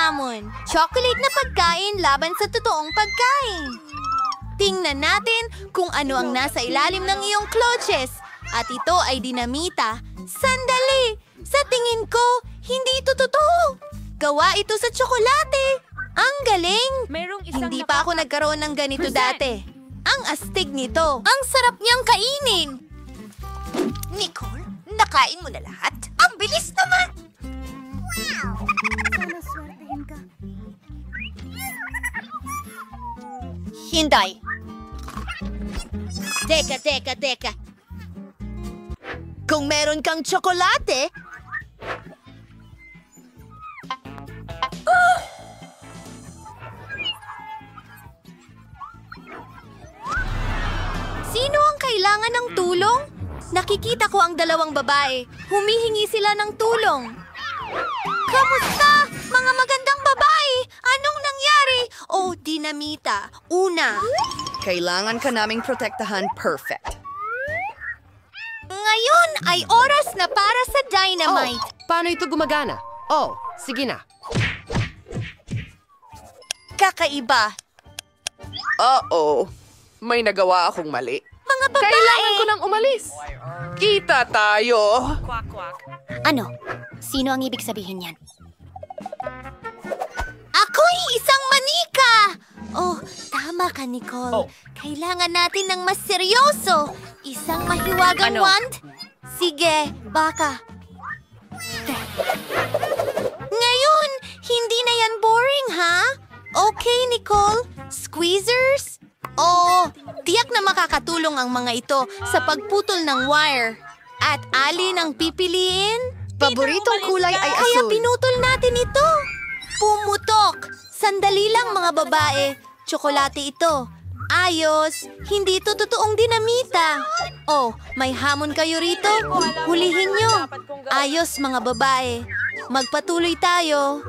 hamon. Chocolate na pagkain laban sa totoong pagkain. Tingnan natin kung ano ang nasa ilalim ng iyong clutches. At ito ay dinamita. Sandali! Sa tingin ko, hindi ito totoo. Gawa ito sa tsokolate. Ang galing! Hindi pa ako nagkaroon ng ganito dati. Ang astig nito. Ang sarap niyang kainin. Nicole, nakain mo na lahat? Ang bilis naman! Hinday. Teka. Kung meron kang tsokolate... Sino ang kailangan ng tulong? Nakikita ko ang dalawang babae. Humihingi sila ng tulong. Kamusta, mga magandang babae? Anong nangyari? Oh, dinamita. Una. Kailangan ka naming protektahan perfect. Ngayon ay oras na para sa dynamite. Paano ito gumagana? Oh, sige na. Kakaiba. Oo, may nagawa akong mali. Mga babae! Kailangan ko nang umalis. Kita tayo. Ano? Sino ang ibig sabihin yan? Ako'y isang manika! Oh, tama ka, Nicole. Kailangan natin ng mas seryoso. Isang mahiwagang wand? Sige, baka. Ngayon, hindi na yan boring, ha? Okay, Nicole. Squeezers? Oh, tiyak na makakatulong ang mga ito sa pagputol ng wire. At alin ang pipiliin? Paboritong kulay ay Kaya asul. pinutol natin ito. Pumutok. Sandali lang, mga babae. Tsokolate ito. Ayos. Hindi ito totoong dinamita. Oh, may hamon kayo rito? Hulihin nyo. Ayos, mga babae. Magpatuloy tayo.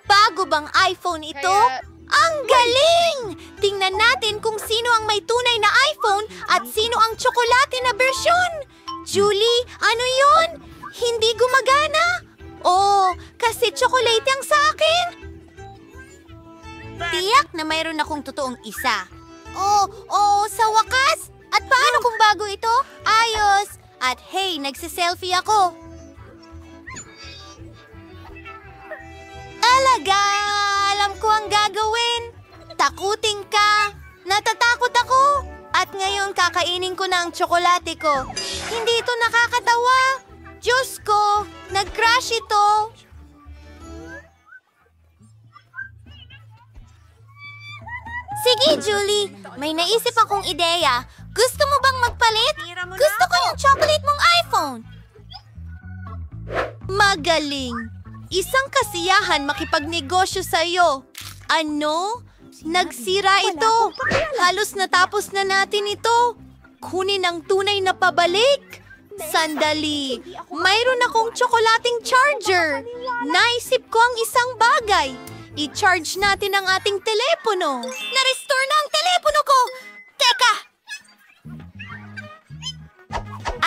Bago bang iPhone ito? Ang galing! Tingnan natin kung sino ang may tunay na iPhone at sino ang tsokolate na bersyon. Julie, ano yun? Hindi gumagana? Oh, kasi tsokolate ang sa akin. Tiyak na mayroon akong totoong isa. Oh, sa wakas. At paano kung bago ito? Ayos. At hey, nagsiselfie ako. Alaga! Alam ko ang gagawin. Takutin ka. Natatakot ako. At ngayon kakainin ko na ang tsokolate ko. Hindi ito nakakatawa. Diyos ko, nag-crash ito. Sige, Julie. May naisip akong ideya. Gusto mo bang magpalit? Gusto ko yung chocolate mong iPhone. Magaling. Isang kasiyahan makipagnegosyo sa'yo. Ano? Nagsira ito. Halos natapos na natin ito. Kunin ang tunay na pabalik. Sandali. Mayroon akong tsokolating charger. Naisip ko ang isang bagay. I-charge natin ang ating telepono. Na-restore na ang telepono ko. Teka!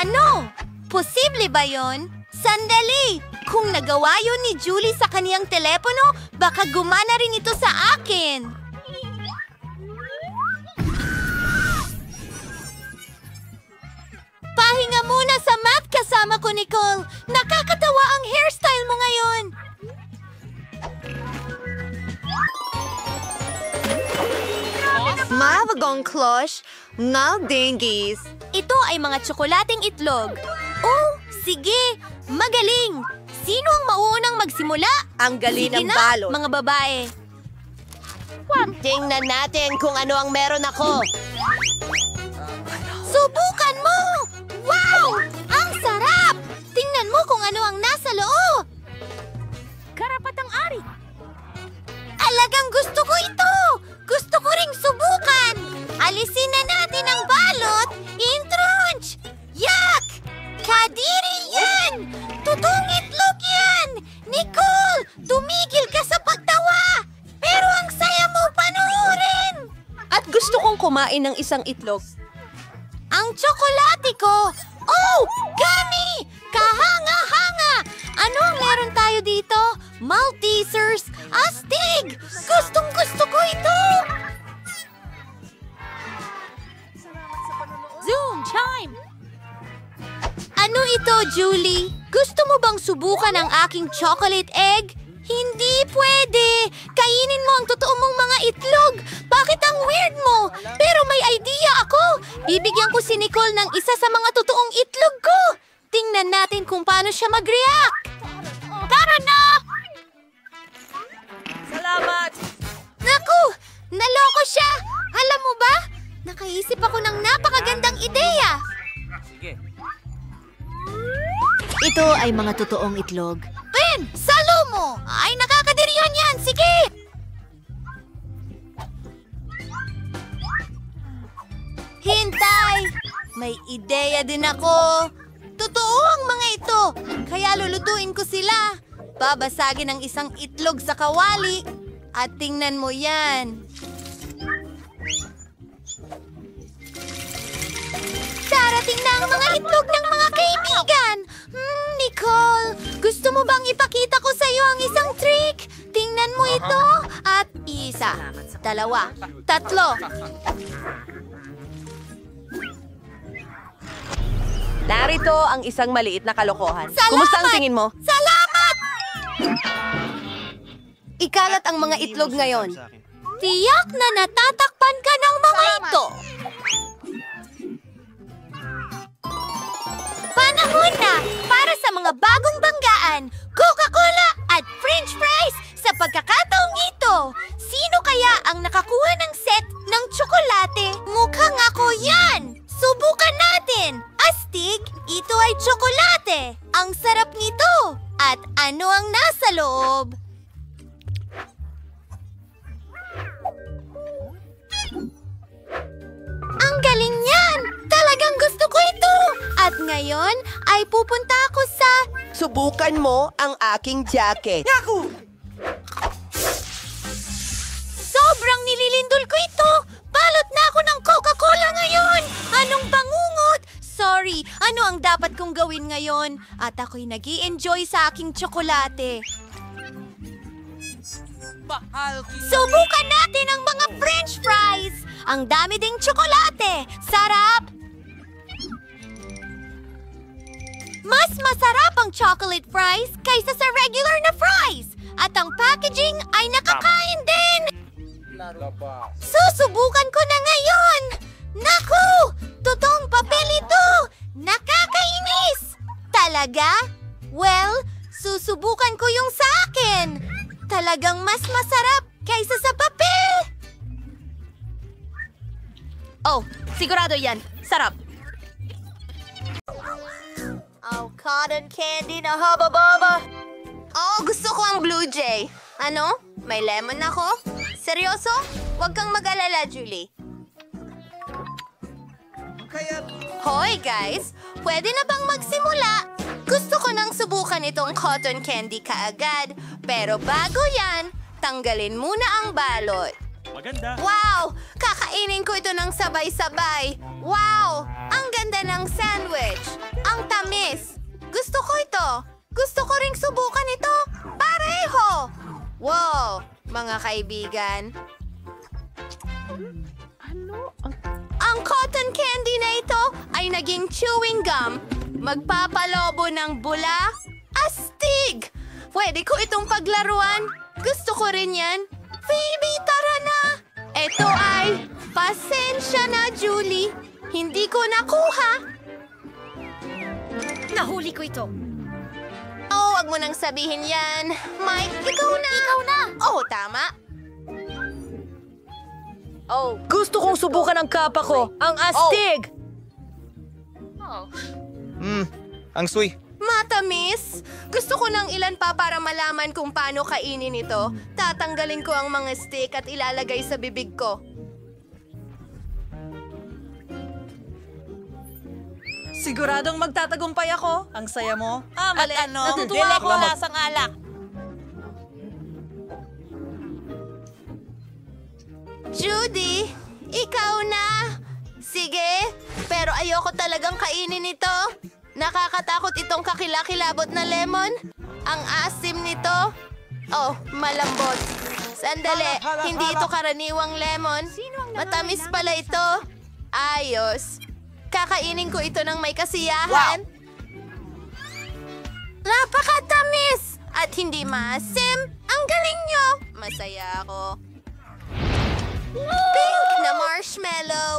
Ano? Posible ba yon? Sandali! Kung nagawa yun ni Julie sa kaniyang telepono, baka gumana rin ito sa akin. Pahinga muna sa math kasama ko, Nicole. Nakakatawa ang hairstyle mo ngayon. Mavagong klosh, ngal dingies. Ito ay mga tsokolating itlog. Oh, sige. Magaling. Sino ang mauunang magsimula? Ang galing Sige ng na, balot. mga babae. Tingnan natin kung ano ang meron ako. Subukan mo! Wow! Ang sarap! Tingnan mo kung ano ang nasa loob. Karapatang-ari. Alagang gusto ko ito! Gusto ko ring subukan! Alisin na natin ang balot! Intrunch! Yak! Kadiri yan! Totoong itlog yan! Nicole! Tumigil ka sa pagtawa! Pero ang saya mo panoorin! At gusto kong kumain ng isang itlog. Ang Ang tsokolate ko! Oh! Gummy! Kahanga-hanga! Ano ang meron tayo dito? Maltesers! Astig! Gustong-gusto ko ito! Zoom chime! Ano ito, Julie? Gusto mo bang subukan ang aking chocolate egg? Hindi pwede! Kainin mo ang totoo mong mga itlog! Bakit ang weird mo? Pero may idea ako! Bibigyan ko si Nicole ng isa sa mga totoong itlog ko! Tingnan natin kung paano siya mag-react! Tara na! Salamat! Naku! Naloko siya! Alam mo ba? Nakaisip ako ng napakagandang ideya! Ito ay mga totoong itlog. Ben! Salo mo! Ay, nakakadirihan yan! Sige! Hintay! May ideya din ako. Totoo ang mga ito. Kaya lulutuin ko sila. Babasagin ang isang itlog sa kawali. At tingnan mo yan. Darating na ang mga itlog ng mga kaibigan. Nicole, gusto mo bang ipakita ko sa iyo ang isang trick? Tingnan mo ito. At isa, dalawa, tatlo. Narito ang isang maliit na kalokohan. Salamat! Kumusta ang tingin mo? Salamat! Ikalat ang mga itlog ngayon. Tiyak na natatakpan ka ng mga ito. Panahon na para sa mga bagong banggaan, Coca-Cola at French fries sa pagkakataong ito. Sino kaya ang nakakuha ng set ng tsokolate? Mukhang ako yan! Subukan natin! Astig, ito ay tsokolate. Ang sarap nito. At ano ang nasa loob? Ang galing niyan! Talagang gusto ko ito! At ngayon ay pupunta ako sa... Subukan mo ang aking jacket. Sobrang nililindol ko ito! Balot na ako ng Coca-Cola ngayon! Anong bangungot? Sorry, ano ang dapat kong gawin ngayon? At ako'y nag-i-enjoy sa aking tsokolate. Subukan natin ang mga French fries! Ang dami ding tsokolate! Sarap! Mas masarap ang chocolate fries kaysa sa regular na fries! At ang packaging ay nakakain din! Susubukan ko na ngayon! Naku! Totoong papel ito! Nakakainis! Talaga? Well, susubukan ko yung sa akin! Talagang mas masarap kaysa sa papel! Oh, sigurado yan. Sarap. Oh, cotton candy na haba-baba! Oh, gusto ko ang Blue Jay. Ano? May lemon ako? Seryoso? Huwag kang mag-alala, Julie. Hoy, guys! Pwede na bang magsimula? Gusto ko nang subukan itong cotton candy kaagad. Pero bago yan, tanggalin muna ang balot. Maganda. Wow! Kakainin ko ito ng sabay-sabay. Wow! Ang ganda ng sandwich. Ang tamis. Gusto ko ito. Gusto ko ring subukan ito. Pareho! Wow! Mga kaibigan. Ang cotton candy na ito ay naging chewing gum. Magpapalobo ng bula. Astig! Pwede ko itong paglaruan. Gusto ko rin yan. Phoebe, tara na! Ito ay, pasensya na, Julie. Hindi ko nakuha. Nahuli ko ito. Oh, wag mo nang sabihin yan. Mike, ikaw na. Ikaw na. Oh, tama. Oh, gusto kong subukan ang kapa ko. Ang astig! Ang sweet. Matamis. Gusto ko ng ilan pa para malaman kung paano kainin ito. Tatanggalin ko ang mga stick at ilalagay sa bibig ko. Siguradong magtatagumpay ako. Ang saya mo. Mali ano? Natutuwa ako lasang alak. Judy, ikaw na. Sige, pero ayoko talagang kainin ito. Nakakatakot itong kakilakilabot na lemon. Ang asim nito. Oh, malambot. Sandali, hindi ito karaniwang lemon. Matamis pala ito. Ayos. Kakainin ko ito ng may kasiyahan. Napakatamis! At hindi maasim. Ang galing nyo! Masaya ako. Pink na marshmallow.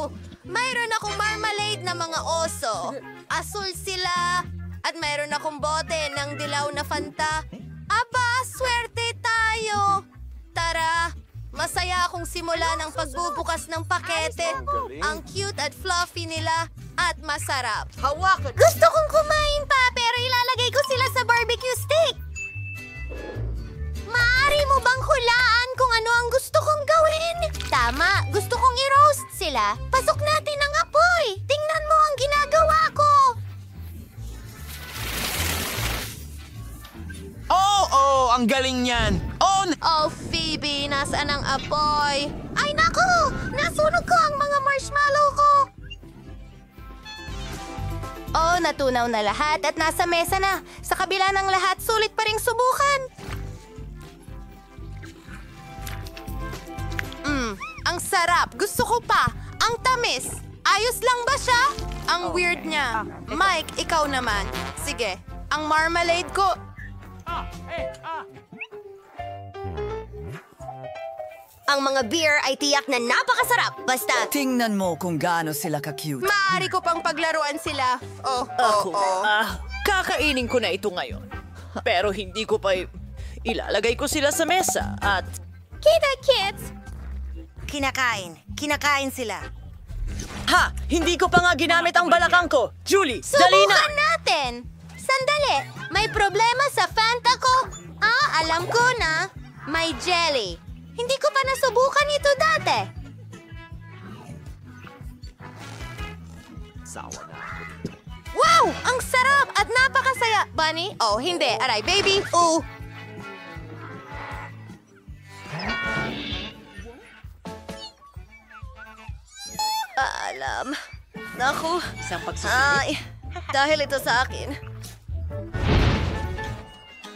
Mayroon akong marmalade na mga oso. Asul sila. At mayroon akong bote ng dilaw na Fanta. Aba, swerte tayo! Tara, masaya akong simula ng pagbubukas ng pakete. Ang cute at fluffy nila at masarap. Hawakan. Gusto kong kumain pa pero ilalagay ko sila sa barbecue stick. Maaari mo bang hulaan kung ano ang gusto kong gawin? Tama, gusto kong i-roast sila. Pasok natin ang apoy. Tingnan mo ang ginagawa ko. Oh, ang galing niyan. Oh, Phoebe, nasaan ang apoy? Ay, naku! Nasunog ko ang mga marshmallow ko. Oh, natunaw na lahat at nasa mesa na. Sa kabila ng lahat, sulit pa ring subukan. Ang sarap. Gusto ko pa. Ang tamis. Ayos lang ba siya? Ang weird niya. Mike, ikaw naman. Sige, ang marmalade ko... Ang mga beer ay tiyak na napakasarap. Basta, Tingnan mo kung gaano sila ka-cute. maaari ko pang paglaruan sila. Kakainin ko na ito ngayon. Pero hindi ko pa ilalagay ko sila sa mesa at... Kita, kids! Kinakain sila. Ha! Hindi ko pa nga ginamit ang balakang ko! Julie, dali na! Subukan natin! Sandali! May problema sa Fanta ko! Alam ko na! May jelly. Hindi ko pa nasubukan ito dati. Wow! Ang sarap at napakasaya! Bunny? Oh, hindi. Aray, baby. Ooh! Alam. Naku. Ay, dahil ito sa akin.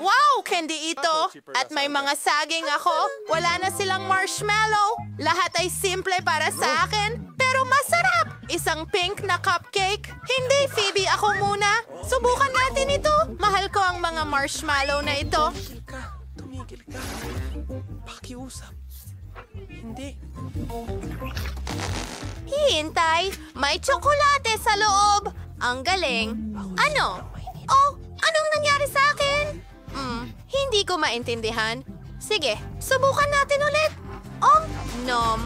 Wow, candy ito! At may mga saging ako. Wala na silang marshmallow. Lahat ay simple para sa akin, pero masarap! Isang pink na cupcake. Hindi, Phoebe, ako muna. Subukan natin ito. Mahal ko ang mga marshmallow na ito. Tumigil ka. Pakiusap. Hindi. Hintay, may tsokolate sa loob. Ang galing. Ano? Oh, anong nangyari sa akin? Hindi ko maintindihan. Sige, subukan natin ulit. Oh, nom.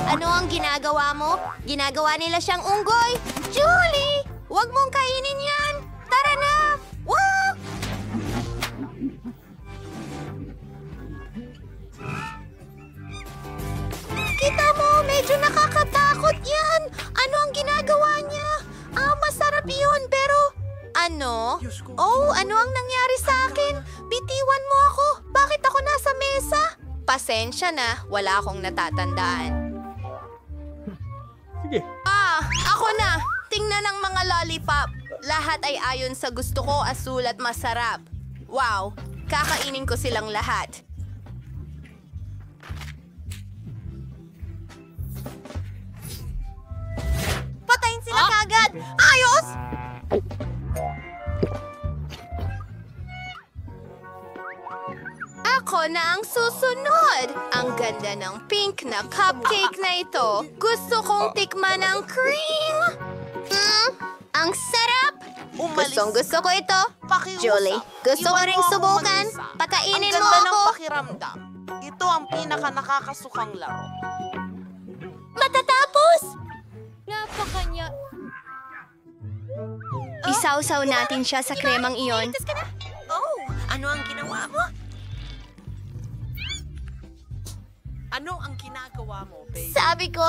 Ano ang ginagawa mo? Ginagawa nila siyang unggoy. Julie! Huwag mong kainin yan! Tara na! Woo! Kita mo, medyo nakakatakot yan. Ano ang ginagawa niya? Masarap yun, pero... Ano? Oh, ano ang nangyari sa akin? Bitiwan mo ako. Bakit ako nasa mesa? Pasensya na, wala akong natatandaan. Sige. Ako na. Tingnan ang mga lollipop. Lahat ay ayon sa gusto ko, asul at masarap. Wow, kakainin ko silang lahat. Patayin sila kagad! Ayos! Ako na ang susunod. Ang ganda ng pink na cupcake na ito. Gusto kong tikman ang cream. Ang sarap! Gusto ko ito. Julie, gusto ko ring subukan. Pakainin mo Ang ganda ako. ng pakiramdam. Ito ang pinaka nakakasukang laro. Matatapos! Napakanya. Isawsaw natin siya sa kremang iyon. Oh, ano ang ginawa mo? Ano ang ginagawa mo, babe? Sabi ko.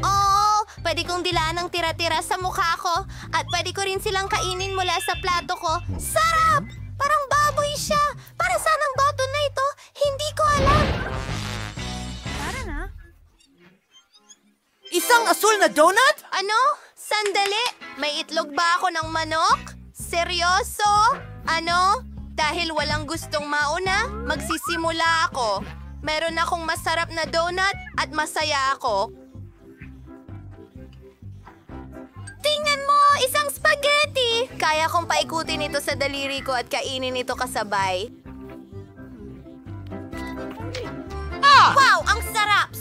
Oh, pwede kong dilaan ng tira-tira sa mukha ko. At pwede ko rin silang kainin mula sa plato ko. Sarap! Parang baboy siya. Para saan ang bato na ito? ang asul na donut? Ano? Sandali! May itlog ba ako ng manok? Seryoso? Ano? Dahil walang gustong mauna, magsisimula ako. Meron akong masarap na donut at masaya ako. Tingnan mo! Isang spaghetti! Kaya kong paikutin ito sa daliri ko at kainin ito kasabay. Wow! Ang sarap!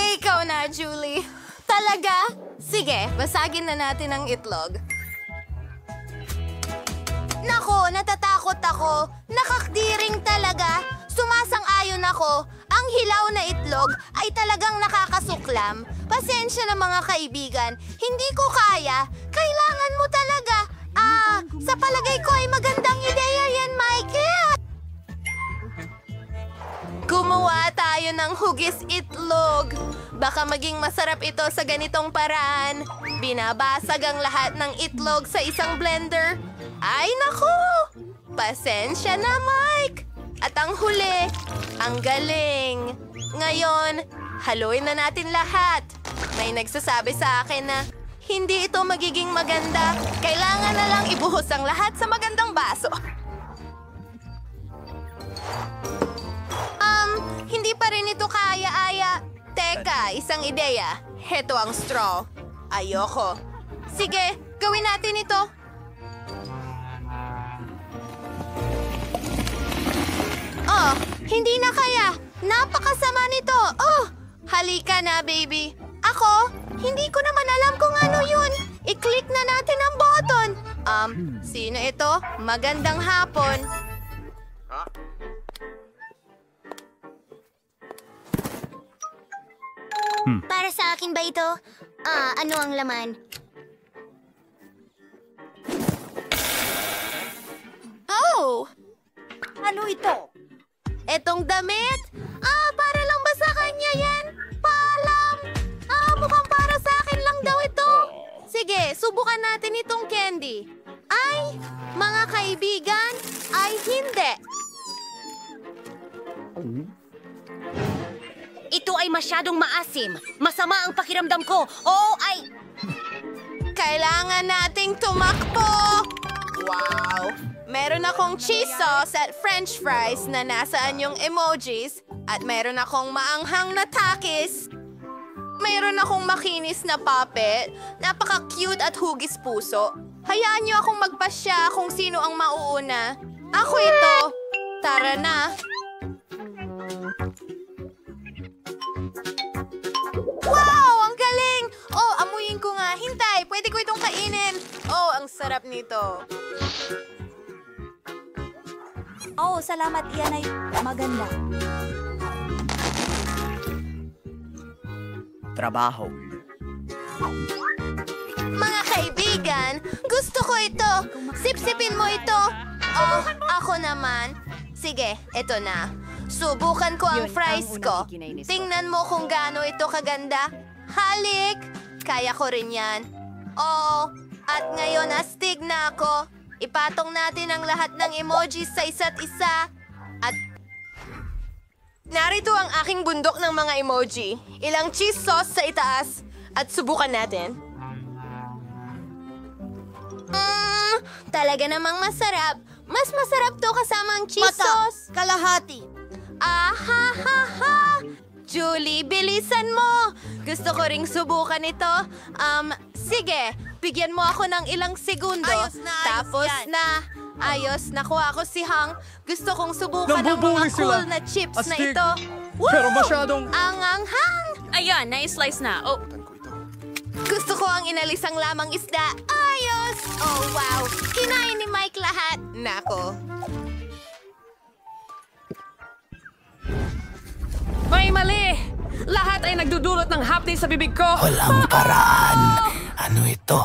Ikaw na, Julie. Talaga? Sige, basagin na natin ang itlog. Nako, natatakot ako. Nakakdiring talaga. Sumasang-ayon ako. Ang hilaw na itlog ay talagang nakakasuklam. Pasensya na mga kaibigan. Hindi ko kaya. Kailangan mo talaga. Sa palagay ko ay magandang ideya yan, Michael. Gumawa tayo ng hugis itlog. Baka maging masarap ito sa ganitong paraan. Binabasag ang lahat ng itlog sa isang blender. Ay, naku! Pasensya na, Mike! At ang huli, ang galing. Ngayon, haluin na natin lahat. May nagsasabi sa akin na hindi ito magiging maganda. Kailangan na lang ibuhos ang lahat sa magandang baso. Hindi pa rin ito kaya-aya. Teka, isang ideya. Heto ang straw. Ayoko. Sige, gawin natin ito. Oh, hindi na kaya. Napakasama nito. Oh, halika na, baby. Ako, hindi ko naman alam kung ano yun. I-click na natin ang button. Sino ito? Magandang hapon. Para sa akin ba ito? Ano ang laman? Oh! Ano ito? Etong damit? Para lang ba sa kanya yan? Paalam! Mukhang para sa akin lang daw ito. Sige, subukan natin itong candy. Ay, mga kaibigan, ay hindi. Ito ay masyadong maasim. Masama ang pakiramdam ko. Oo, ay... Kailangan nating tumakbo! Wow! Meron akong cheese sauce at french fries na nasaan yung emojis at meron akong maanghang na takis. Meron akong makinis na puppet, napaka-cute at hugis puso. Hayaan niyo akong magpasya kung sino ang mauuna. Ako ito! Tara na! Wow! Ang galing! Oh, amuyin ko nga. Hintay, pwede ko itong kainin. Oh, ang sarap nito. Oh, salamat. Iyan ay maganda. Trabaho. Mga kaibigan, gusto ko ito. Sipsipin mo ito. Oh, ako naman. Sige, ito na. Subukan ko ang fries ko. Tingnan mo kung gaano ito kaganda. Halik! Kaya ko rin yan. Oh, at ngayon astig na ako. Ipatong natin ang lahat ng emojis sa isa't isa. At narito ang aking bundok ng mga emoji. Ilang cheese sauce sa itaas. At subukan natin. Talaga namang masarap. Mas masarap to kasama ang cheese sauce. Kalahati. Ahahaha! Julie, bilisan mo! Gusto ko ring subukan ito. Sige, bigyan mo ako ng ilang segundo. Tapos na. Ayos, nakuha ko si Hang. Gusto kong subukan ang mga cool na chips na ito. Woo! Pero masyadong... Ang anghang! Ayan, na-slice na. Oh, Gusto ko ang inalisang lamang isda. Ayos! Oh, wow! Kinain ni Mike lahat. Nako. May mali! Lahat ay nagdudulot ng hapdi sa bibig ko. Walang paraan. Ano ito?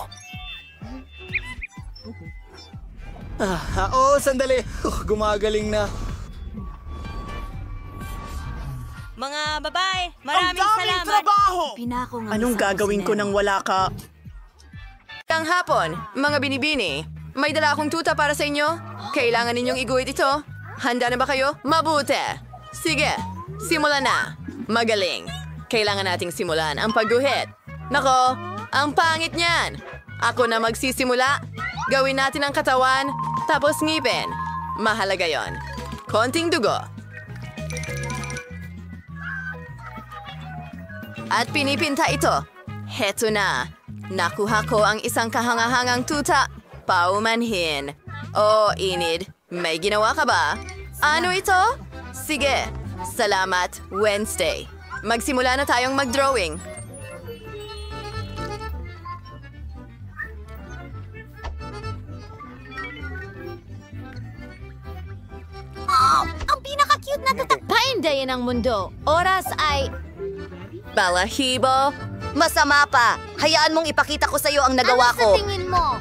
Sandali. Gumagaling na. Mga babae, maraming salamat. Pinako nga. Anong gagawin ko nang wala ka? Ang hapon, mga binibini. May dala akong tuta para sa inyo. Kailangan ninyong iguhit ito. Handa na ba kayo? Mabuti. Sige, Simulan na. Magaling. Kailangan nating simulan ang pagguhit. Nako, ang pangit niyan. Ako na magsisimula. Gawin natin ang katawan, tapos ngipin. Mahalaga yon. Konting dugo. At pinipinta ito. Heto na. Nakuha ko ang isang kahangahangang tuta. Paumanhin. Oh, Enid, may ginawa ka ba? Ano ito? Sige. Salamat, Wednesday. Magsimula na tayong mag-drawing. Ang pinaka-cute na tatakpaindayan ng mundo. Oras ay... Balahibo. Masama pa. Hayaan mong ipakita ko sa'yo ang nagawa Ano sa ko. tingin mo?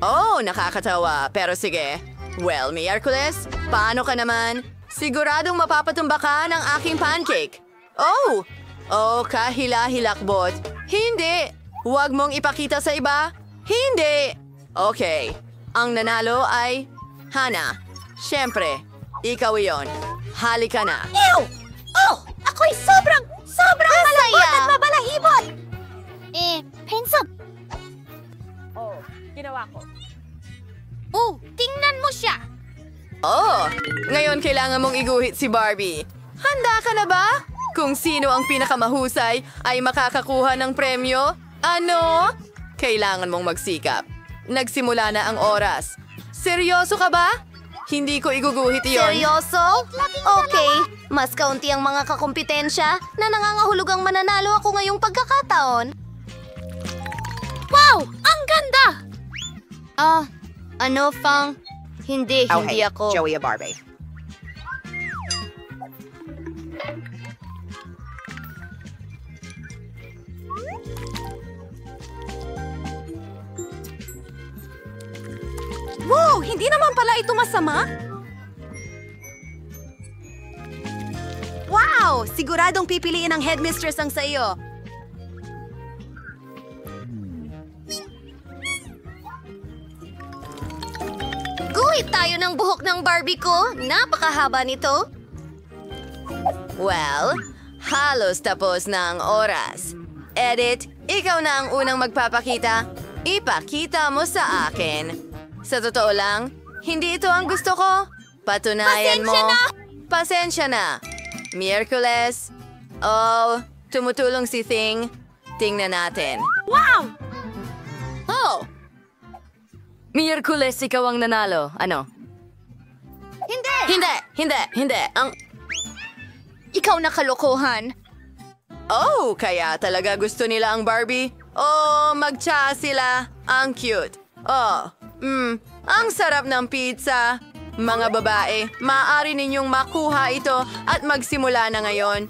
Oh, nakakatawa. Pero sige. Well, Miyerkules, paano ka naman? Siguradong mapapatumba ka ng aking pancake. Oh! Oh, kahila-hilakbot. Hindi! Huwag mong ipakita sa iba. Hindi! Okay. Ang nanalo ay Hana. Siyempre, ikaw iyon. Halika na. Ew! Oh! Ako'y sobrang malambot at mabalahibot! Pencil. Ginawa ko. Oh, tingnan mo siya! Oh, ngayon kailangan mong iguhit si Barbie. Handa ka na ba? Kung sino ang pinakamahusay ay makakakuha ng premyo? Ano? Kailangan mong magsikap. Nagsimula na ang oras. Seryoso ka ba? Hindi ko iguguhit iyon. Seryoso? Okay. Mas kaunti ang mga kakumpetensya na nangangahulugang mananalo ako ngayong pagkakataon. Wow! Ang ganda! Ano, Fang? Hindi ako. Joey a Barbie. Wow! Hindi naman pala ito masama? Wow! Siguradong pipiliin ng headmistress ang sa iyo. Guhit tayo ng buhok ng Barbie ko. Napakahaba nito. Well, halos tapos na ang oras. Edit, ikaw na ang unang magpapakita. Ipakita mo sa akin. Sa totoo lang, hindi ito ang gusto ko. Patunayan mo. Pasensya na. Miyerkules. Oh, tumutulong si Thing. Tingnan natin. Wow! Oh! Miyerkules, ikaw ang nanalo. Ano? Hindi. Ikaw na kalokohan. Oh, kaya talaga gusto nila ang Barbie? Oh, magtsa sila. Ang cute. Oh, ang sarap ng pizza. Mga babae, maaari ninyong makuha ito at magsimula na ngayon.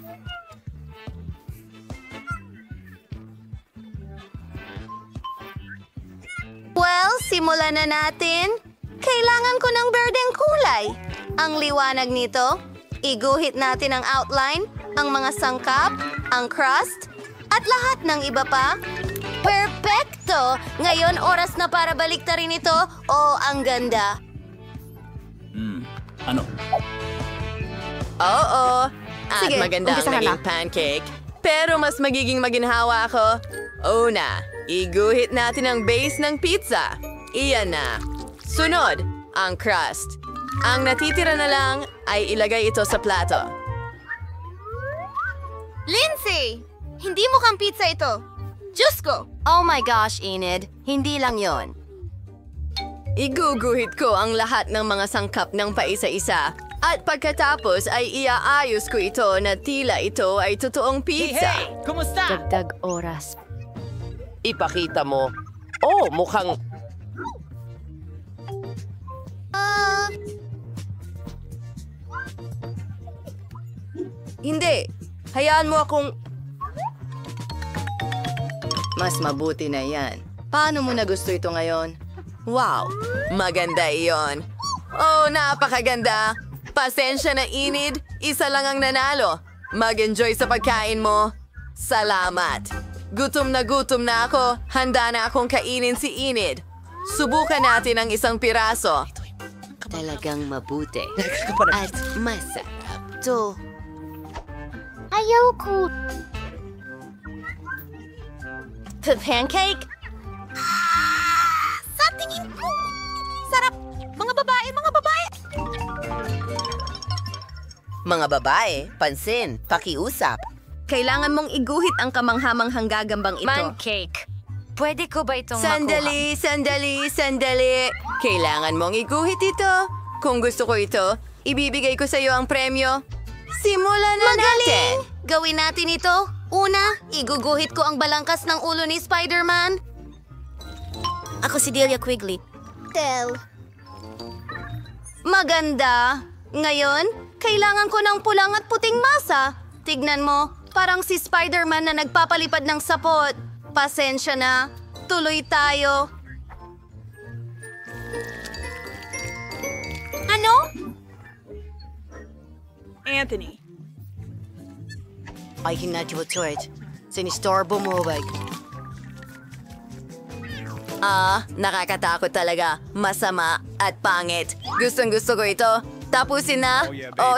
Well, simulan na natin. Kailangan ko ng berdeng kulay. Ang liwanag nito, iguhit natin ang outline, ang mga sangkap, ang crust, at lahat ng iba pa. Perfecto! Ngayon, oras na para baliktarin ito. Oh, ang ganda. Ano? Oo. At Sige, maganda ang umpisahan naging na. pancake. Pero mas magiging maginhawa ako. Una, iguhit natin ang base ng pizza. Iyan na. Sunod, ang crust. Ang natitira na lang ay ilagay ito sa plato. Lindsay! Hindi mukhang pizza ito. Diyos ko! Oh my gosh, Enid. Hindi lang yon. Iguguhit ko ang lahat ng mga sangkap ng paisa-isa. At pagkatapos ay iaayos ko ito na tila ito ay totoong pizza. Kumusta? Dagdag oras. Ipakita mo. Oh, mukhang... Hindi. Hayaan mo akong... Mas mabuti na yan. Paano mo na gusto ito ngayon? Wow, maganda iyon. Oh, napakaganda. Pasensya na, Enid. Isa lang ang nanalo. Mag-enjoy sa pagkain mo. Salamat. Gutom na ako. Handa na akong kainin si Enid. Subukan natin ang isang piraso. Talagang mabuti. At masarap to. Ayaw ko. Pancake? Sa tingin ko, sarap. Mga babae, mga babae. Mga babae, pansin, pakiusap. Kailangan mong iguhit ang kamanghamanghang gagambang ito. Pancake. Pwede ko ba itong Sandali, sandali, sandali. Kailangan mong iguhit ito. Kung gusto ko ito, ibibigay ko sa iyo ang premyo. Simulan na natin! Gawin natin ito. Una, iguguhit ko ang balangkas ng ulo ni Spider-Man. Ako si Delia Quigley. Maganda. Ngayon, kailangan ko ng pulang at puting masa. Tignan mo, parang si Spider-Man na nagpapalipad ng sapot. Pasensya na. Tuloy tayo. Ano? Anthony. Ay, hinadyotoid. Sinistorbo mo, bag. Nakakatakot talaga. Masama at pangit. Gustong-gusto ko ito. Tapusin na.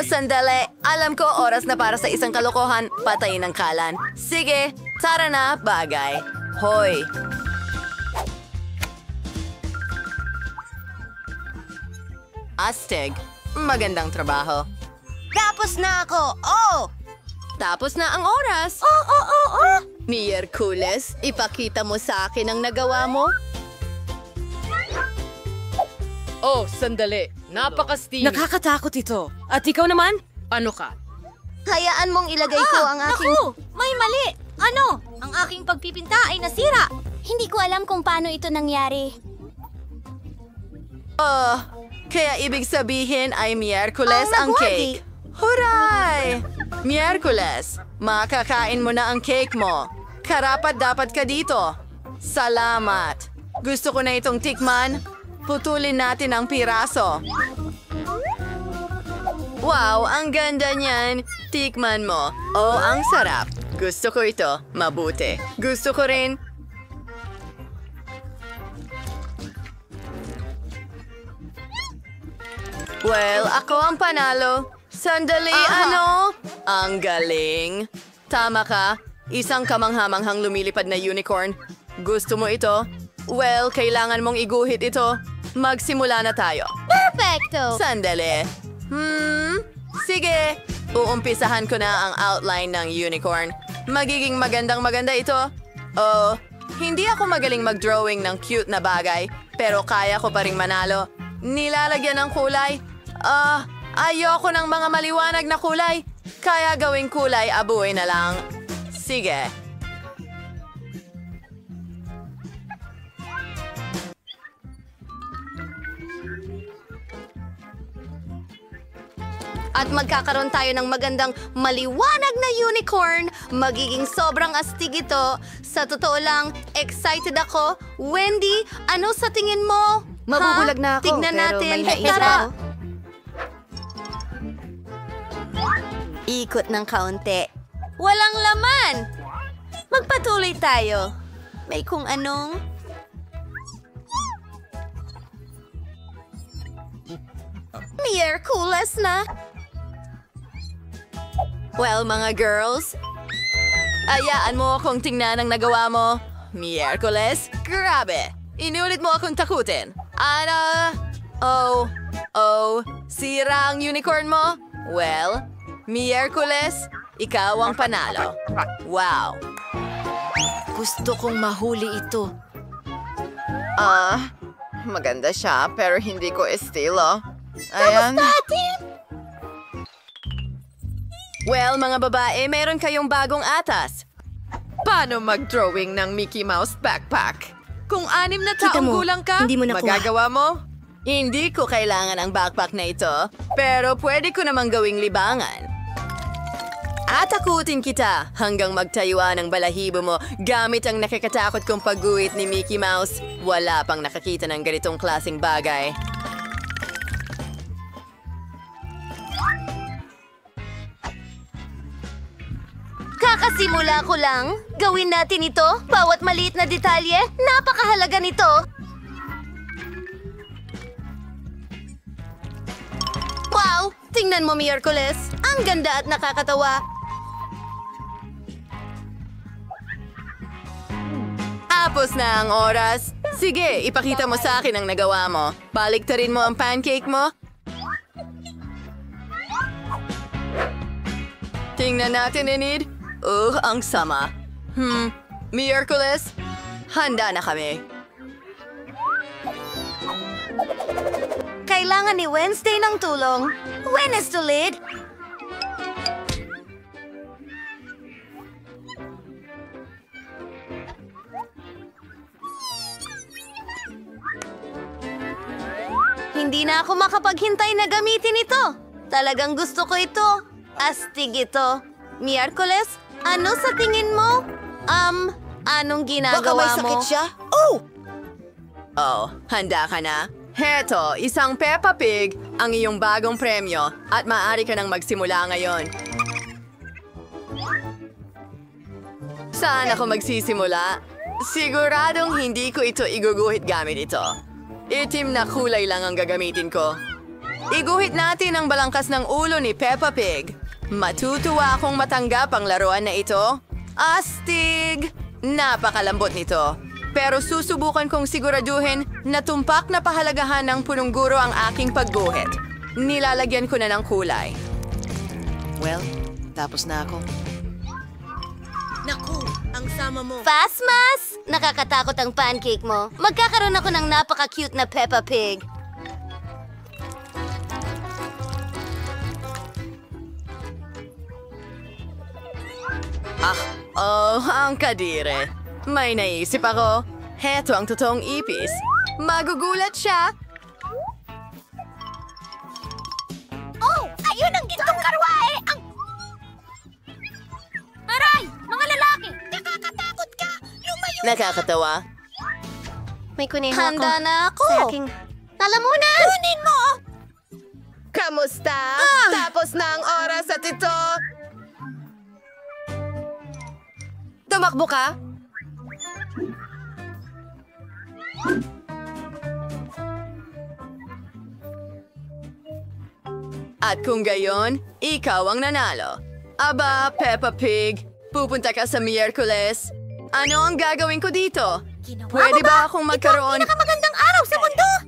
Sandali. Alam ko, oras na para sa isang kalokohan. Patayin ang kalan. Sige, tara na, bagay. Hoy. Astig. Magandang trabaho. Tapos na ako. Oh! Tapos na ang oras. Miyerkules, ipakita mo sa akin ang nagawa mo. Oh, sandali. Napakastig. Nakakatakot ito. At ikaw naman? Ano ka? Hayaan mong ilagay ko ang aking... Naku! May mali! Ano? Ang aking pagpipinta ay nasira. Hindi ko alam kung paano ito nangyari. Kaya ibig sabihin ay Miyerkules Ang ang nagwagi. cake. Huray! Miyerkules, makakain mo na ang cake mo. Karapat dapat ka dito. Salamat. Gusto ko na itong tikman. Putulin natin ang piraso. Wow, ang ganda niyan. Tikman mo. Oh, ang sarap. Gusto ko ito. Mabuti. Gusto ko rin. Well, ako ang panalo. Sandali, ano? Ang galing. Tama ka. Isang kamanghamanghang lumilipad na unicorn. Gusto mo ito? Well, kailangan mong iguhit ito. Magsimula na tayo. Perfecto! Sandali. Sige. Uumpisahan ko na ang outline ng unicorn. Magiging magandang-maganda ito. Oh, hindi ako magaling mag-drawing ng cute na bagay, pero kaya ko pa ring manalo. Nilalagyan ng kulay. Ayoko ng mga maliwanag na kulay. Kaya gawing kulay abuhay na lang. Sige. At magkakaroon tayo ng magandang maliwanag na unicorn. Magiging sobrang astig ito. Sa totoo lang, excited ako. Wendy, ano sa tingin mo? Mabubulag na ako, Tignan pero natin. may naisip Tara. ako. Ikot ng kaunti. Walang laman! Magpatuloy tayo. May kung anong... Miyerkules na. Well, mga girls, ayaan mo akong tingnan ang nagawa mo. Miyerkules, grabe! Inulit mo akong takutin. Sira ang unicorn mo? Well, Miyerkules, ikaw ang panalo. Wow! Gusto kong mahuli ito. Maganda siya, pero hindi ko estilo. Ayan. Well, mga babae, meron kayong bagong atas. Paano mag-drawing ng Mickey Mouse backpack? Kung 6 na taong gulang ka, hindi mo nakuha. magagawa mo? Hindi ko kailangan ang backpack na ito, pero pwede ko namang gawing libangan. Atakutin kita hanggang magtayuan ang balahibo mo gamit ang nakakatakot kong pagguhit ni Mickey Mouse. Wala pang nakakita ng ganitong klaseng bagay. Kakasimula ko lang. Gawin natin ito. Bawat maliit na detalye, napakahalaga nito. Wow! Tingnan mo, Miyerkules. Ang ganda at nakakatawa. Tapos na ang oras. Sige, ipakita mo sa akin ang nagawa mo. Baliktarin mo ang pancake mo. Tingnan natin, Enid. Ang sama. Miyerkules, handa na kami. Kailangan ni Wednesday ng tulong. When is tulid? Hindi na ako makapaghintay na gamitin ito. Talagang gusto ko ito. Astig ito. Miyerkules, ano sa tingin mo? Anong ginagawa mo? siya? Oh, handa ka na? Heto, isang Peppa Pig, ang iyong bagong premyo, at maaari ka nang magsimula ngayon. Saan ako magsisimula? Siguradong hindi ko ito iguguhit gamit ito. Itim na kulay lang ang gagamitin ko. Iguhit natin ang balangkas ng ulo ni Peppa Pig. Matutuwa akong matanggap ang laruan na ito. Astig! Napakalambot nito. Pero susubukan kong siguraduhin na tumpak na pahalagahan ng punong guro ang aking pagguhit. Nilalagyan ko na ng kulay. Well, tapos na ako. Naku, ang sama mo. Fastmas! Nakakatakot ang pancake mo. Magkakaroon ako ng napaka-cute na Peppa Pig. Ang kadire. May naisip ako. Heto ang totoong ipis. Magugulat siya. Ayun ang gintong karwae! Aray! Mga lalaki! Nakakatakot ka! Lumayo! Nakakatawa. May kuneho Handa ako. na ako. Sa aking... Lalamunan! Kunin mo! Kamusta? Tapos na ang oras at ito. Tumakbo ka? At kung gayon, ikaw ang nanalo. Aba, Peppa Pig, pupunta ka sa Miyerkules. Ano ang gagawin ko dito? Pwede ba akong magkaroon... Magandang araw sa mundo!